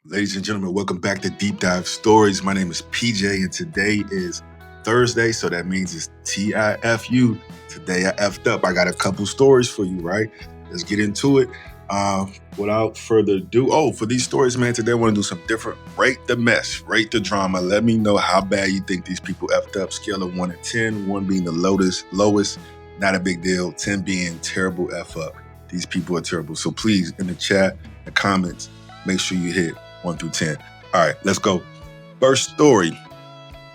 Ladies and gentlemen, welcome back to Deep Dive Stories. My name is PJ, and today is Thursday, so that means it's TIFU. Today I effed up. I got a couple stories for you, right? Let's get into it. Without further ado, for these stories, man, today I want to do some different. Rate the mess, rate the drama. Let me know how bad you think these people effed up. Scale of 1 to 10, 1 being the lowest, not a big deal, 10 being terrible F up. These people are terrible. So please, in the chat, the comments, make sure you hit 1 through 10. All right, let's go. First story,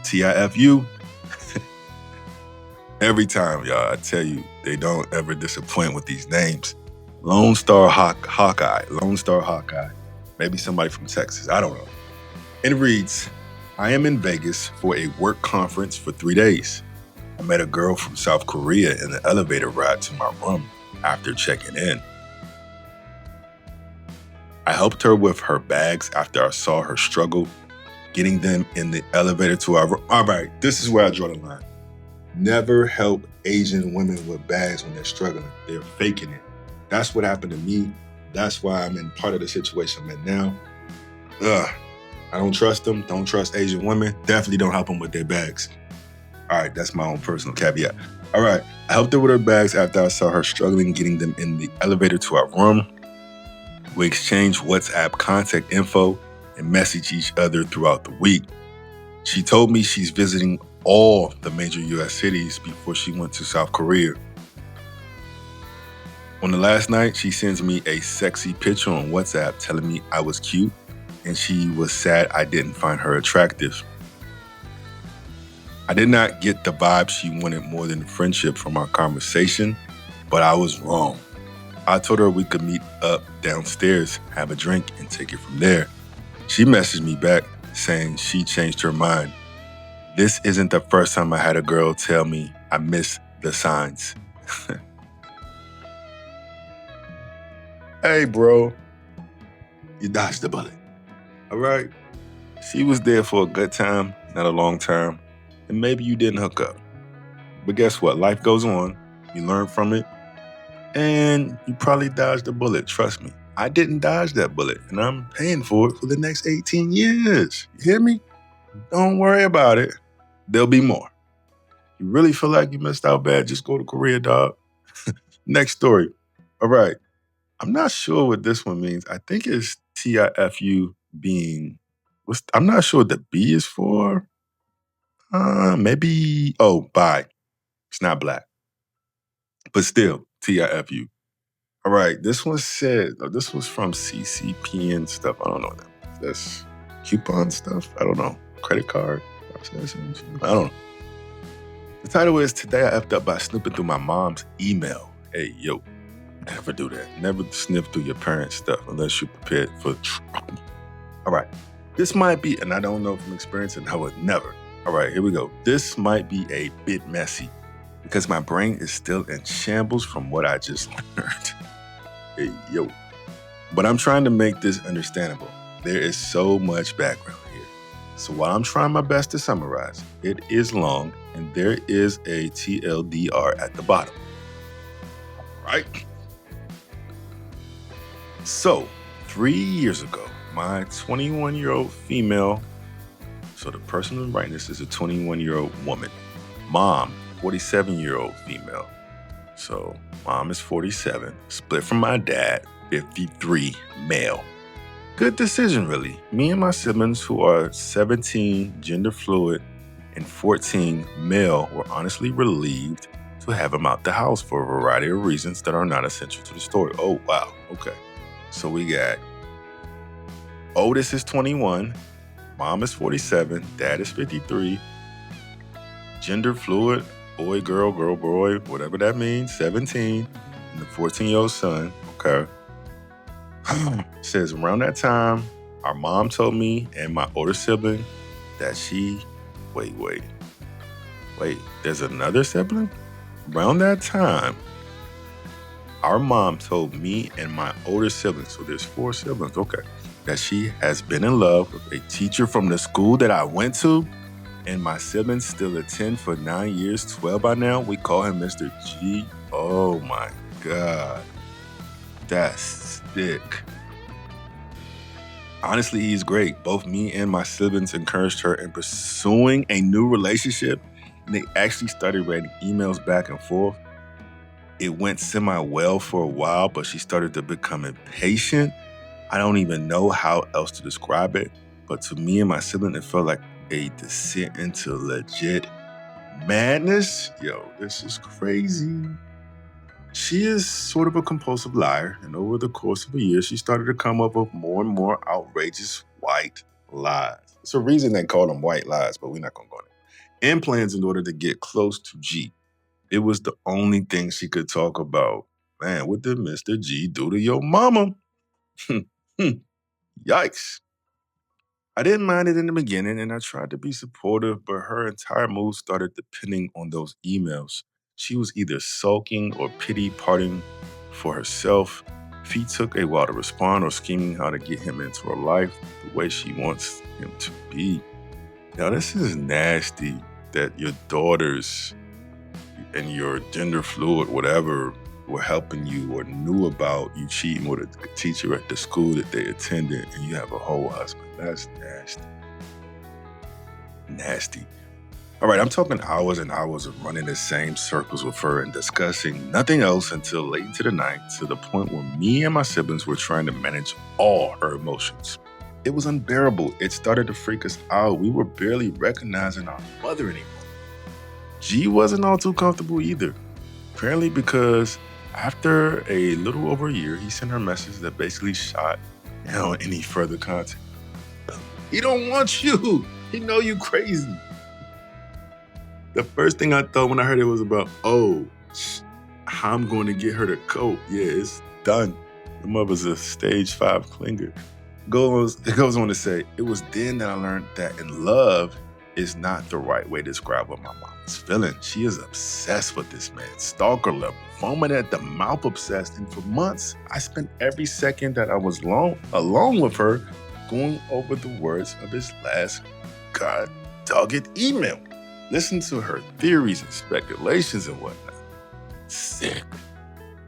TIFU. Every time, y'all, I tell you, they don't ever disappoint with these names. Lone Star Hawkeye. Maybe somebody from Texas, I don't know. And it reads, I am in Vegas for a work conference for 3 days. I met a girl from South Korea in the elevator ride to my room after checking in. I helped her with her bags after I saw her struggle getting them in the elevator to our room. All right, this is where I draw the line. Never help Asian women with bags when they're struggling. They're faking it. That's what happened to me. That's why I'm in part of the situation I'm in now. I don't trust them. Don't trust Asian women. Definitely don't help them with their bags. All right, that's my own personal caveat. All right, I helped her with her bags after I saw her struggling getting them in the elevator to our room. We exchange WhatsApp contact info and message each other throughout the week. She told me she's visiting all the major U.S. cities before she went to South Korea. On the last night, she sends me a sexy picture on WhatsApp telling me I was cute and she was sad I didn't find her attractive. I did not get the vibe she wanted more than friendship from our conversation, but I was wrong. I told her we could meet up downstairs, have a drink, and take it from there. She messaged me back saying she changed her mind. This isn't the first time I had a girl tell me I miss the signs. Hey, bro, you dodged the bullet. All right? She was there for a good time, not a long time, and maybe you didn't hook up. But guess what? Life goes on. You learn from it. And you probably dodged the bullet, trust me. I didn't dodge that bullet, and I'm paying for it for the next 18 years. You hear me? Don't worry about it. There'll be more. You really feel like you missed out bad, just go to Korea, dog. Next story. All right. I'm not sure what this one means. I think it's TIFU being, I'm not sure what the B is for. Maybe, bi. It's not black. But still, TIFU. All right, this one said, this was from CCP and stuff. I don't know that. That's coupon stuff. I don't know. Credit card. I don't know. The title is, Today I effed up by snooping through my mom's email. Hey, yo, never do that. Never sniff through your parents' stuff unless you're prepared for trouble. All right, this might be, and I don't know from experience, and I would never. All right, here we go. This might be a bit messy because my brain is still in shambles from what I just learned. Hey, yo. But I'm trying to make this understandable. There is so much background here. So while I'm trying my best to summarize, it is long and there is a TLDR at the bottom. All right. So 3 years ago, my 21-year-old female, so the person who's writing this is a 21-year-old woman, mom, 47-year-old female. So mom is 47, split from my dad, 53, male. Good decision, really. Me and my siblings, who are 17, gender fluid, and 14, male, were honestly relieved to have him out the house for a variety of reasons that are not essential to the story. Oh, wow. Okay. So we got oldest is 21, mom is 47, dad is 53, gender fluid, boy, girl, boy, whatever that means, 17, and the 14-year-old son, okay. Says around that time, our mom told me and my older sibling that wait, there's another sibling? Around that time, our mom told me and my older sibling, so there's 4 siblings, okay, that she has been in love with a teacher from the school that I went to, and my siblings still attend for 9 years, 12 by now. We call him Mr. G. Oh my God. That's sick. Honestly, he's great. Both me and my siblings encouraged her in pursuing a new relationship, and they actually started writing emails back and forth. It went semi-well for a while, but she started to become impatient. I don't even know how else to describe it, but to me and my sibling, it felt like a descent into legit madness. Yo, this is crazy. She is sort of a compulsive liar, and over the course of a year, she started to come up with more and more outrageous white lies. It's a reason they call them white lies, but we're not going to go there. And plans in order to get close to G. It was the only thing she could talk about. Man, what did Mr. G do to your mama? Yikes. I didn't mind it in the beginning and I tried to be supportive, but her entire mood started depending on those emails. She was either sulking or pity parting for herself. If he took a while to respond or scheming how to get him into her life the way she wants him to be. Now, this is nasty that your daughters and your gender fluid, whatever, were helping you or knew about you cheating with a teacher at the school that they attended and you have a whole husband. That's nasty. Nasty. All right, I'm talking hours and hours of running the same circles with her and discussing nothing else until late into the night, to the point where me and my siblings were trying to manage all her emotions. It was unbearable. It started to freak us out. We were barely recognizing our mother anymore. G wasn't all too comfortable either. Apparently because after a little over a year, he sent her a message that basically shot down any further contact. He don't want you. He know you crazy. The first thing I thought when I heard it was about, I'm going to get her to cope. Yeah, it's done. The mother's a stage 5 clinger. It goes on to say, it was then that I learned that in love is not the right way to describe what my mom is feeling. She is obsessed with this man, stalker level, foaming at the mouth obsessed. And for months, I spent every second that I was alone with her going over the words of his last dogged email. Listen to her theories and speculations and whatnot. Sick.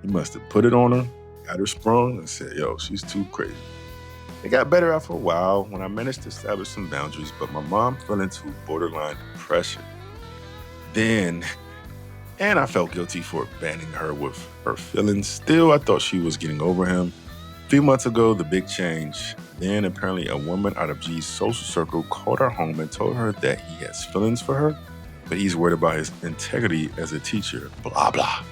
He must have put it on her, got her sprung, and said, yo, she's too crazy. It got better after a while when I managed to establish some boundaries, but my mom fell into borderline depression. And I felt guilty for abandoning her with her feelings. Still, I thought she was getting over him. A few months ago, the big change. Then apparently a woman out of G's social circle called her home and told her that he has feelings for her, but he's worried about his integrity as a teacher. Blah, blah.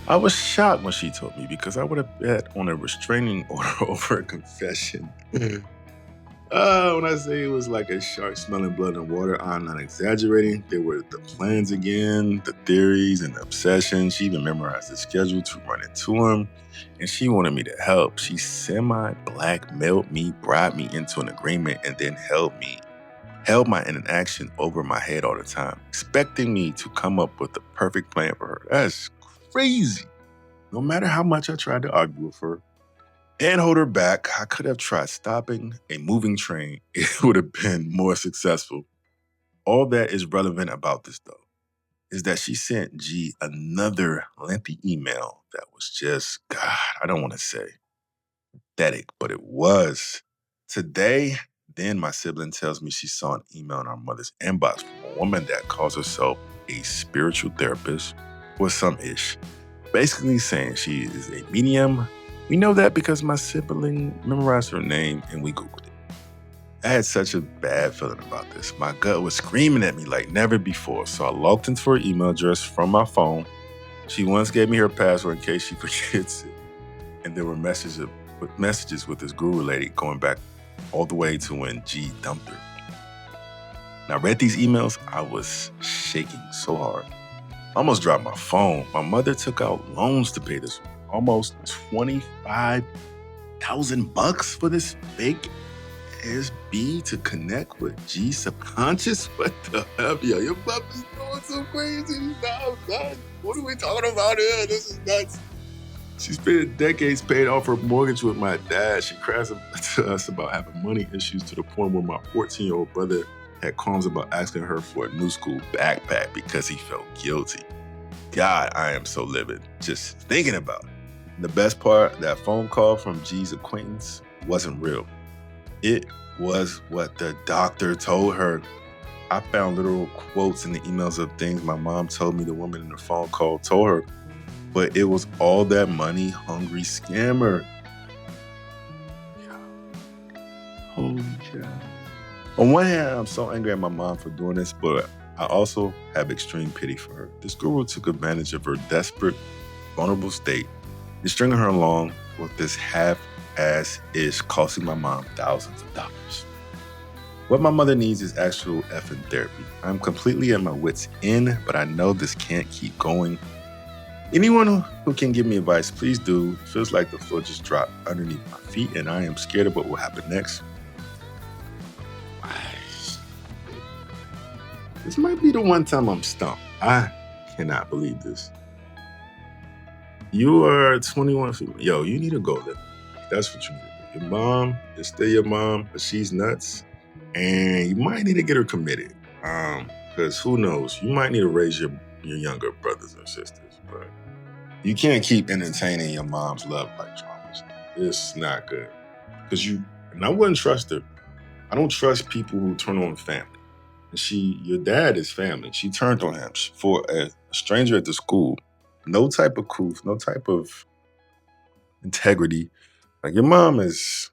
I was shocked when she told me because I would have bet on a restraining order over a confession. When I say it was like a shark smelling blood and water, I'm not exaggerating. There were the plans again, the theories and the obsession. She even memorized the schedule to run into him, and she wanted me to help. She semi-blackmailed me, bribed me into an agreement, and then held my inaction over my head all the time, expecting me to come up with the perfect plan for her. That's crazy. No matter how much I tried to argue with her and hold her back, I could have tried stopping a moving train. It would have been more successful. All that is relevant about this, though, is that she sent G another lengthy email that was just, God, I don't want to say pathetic, but it was. Today, then my sibling tells me she saw an email in our mother's inbox from a woman that calls herself a spiritual therapist or some ish, basically saying she is a medium. We know that because my sibling memorized her name and we Googled it. I had such a bad feeling about this. My gut was screaming at me like never before, so I logged into her email address from my phone. She once gave me her password in case she forgets it. And there were messages with this guru lady going back all the way to when G dumped her. And I read these emails, I was shaking so hard. I almost dropped my phone. My mother took out loans to pay this, almost $25,000 for this fake SB to connect with G subconscious. What the hell? Yo, your puppy's going so crazy. No, God, what are we talking about here? This is nuts. She spent decades paying off her mortgage with my dad. She cries to us about having money issues to the point where my 14-year-old brother had qualms about asking her for a new school backpack because he felt guilty. God, I am so livid just thinking about it. The best part, that phone call from G's acquaintance wasn't real. It was what the doctor told her. I found literal quotes in the emails of things my mom told me the woman in the phone call told her, but it was all that money hungry scammer. Holy cow. On one hand, I'm so angry at my mom for doing this, but I also have extreme pity for her. This guru took advantage of her desperate, vulnerable state and stringing her along with this half-ass ish, costing my mom thousands of dollars. What my mother needs is actual effing therapy. I'm completely at my wits' end, but I know this can't keep going. Anyone who can give me advice, please do. It feels like the floor just dropped underneath my feet, and I am scared of what will happen next. This might be the one time I'm stumped. I cannot believe this. You are 21 female. Yo, you need to go there. That's what you need to do. Your mom is still your mom, but she's nuts. And you might need to get her committed. Because who knows? You might need to raise your younger brothers and sisters. But you can't keep entertaining your mom's love like traumas. It's not good. And I wouldn't trust her. I don't trust people who turn on family. Your dad is family. She turned on him for a stranger at the school. No type of proof, no type of integrity. Like your mom is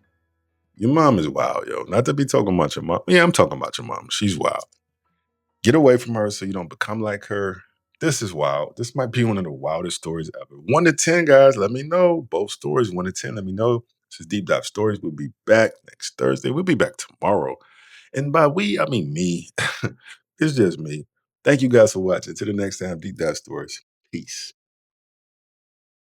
wild, yo. Not to be talking about your mom. Yeah, I'm talking about your mom. She's wild. Get away from her so you don't become like her. This is wild. This might be one of the wildest stories ever. 1 to 10, guys. Let me know. Both stories, 1 to 10. Let me know. This is Deep Dive Stories. We'll be back next Thursday. We'll be back tomorrow. And by we, I mean me. It's just me. Thank you guys for watching. Till the next time, Deep Dive Stories. Peace.